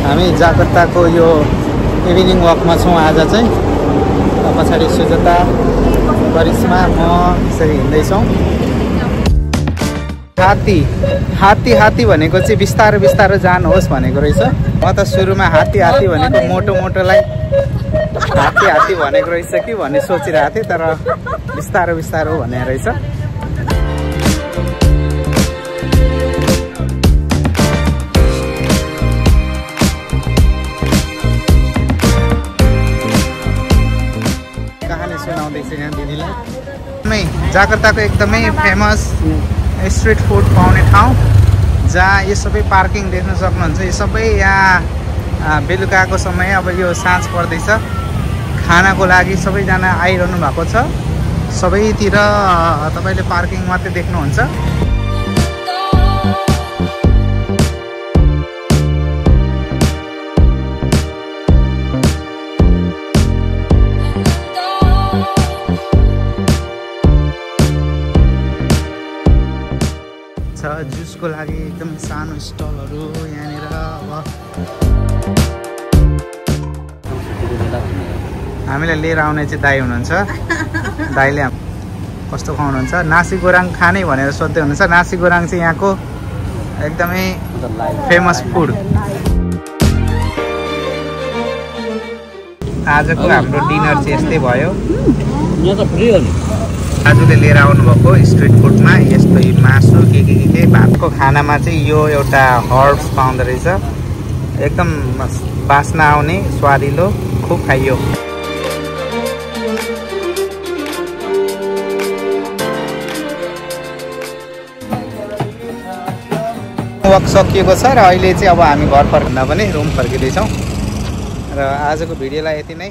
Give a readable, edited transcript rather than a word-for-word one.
हामी जाकर्ताको यो इभिनिङ वकमा छौँ आज चाहिँ। पछाडि सुजाता, करिश्मा, म यसरी हिँड्दैछौँ। हात्ती भनेको चाहिँ बिस्तारो बिस्तारो जानुहोस् भनेको रहेछ। म त सुरुमा हात्ती भनेको मोटोलाई हात्ती भनेको रहेछ कि भन्ने सोचिरहेको थिएँ, तर बिस्तारो बिस्तारो भन्ने रहेछ। कहानी सुनाउँदैछ यहाँ दिदीलाई। जाकर्ताको एकदमै फेमस स्ट्रिट फुड पाउने ठाउँ, जहाँ यो सबै पार्किङ देख्न सक्नुहुन्छ। यो सबै यहाँ बेलुकाको समय, अब यो साँझ पर्दैछ, खानाको लागि सबैजना आइरहनु भएको छ। सबैतिर तपाईँले पार्किङ मात्रै देख्नुहुन्छ। जुसको लागि एकदम सानो स्टलहरू यहाँनिर। अब हामीलाई लिएर आउने चाहिँ दाई हुनुहुन्छ। दाईले कस्तो खुवाउनुहुन्छ? नासी गोराङ खाने भनेर सोध्दै हुनुहुन्छ। नासी गोराङ चाहिँ यहाँको एकदमै फेमस फुड। आजको हाम्रो डिनर चाहिँ यस्तै भयो। दाजुले लिएर आउनुभएको स्ट्रिट फुडमा यस्तो मासु के भातको खानामा चाहिँ यो एउटा हर्ब्स पाउँदो रहेछ। एकदम बास्ना आउने, स्वादिलो, खुब खाइयो। वक सकिएको छ र अहिले चाहिँ अब हामी घर फर्किँदा पनि रुम फर्किँदैछौँ। र आजको भिडियोलाई यति नै।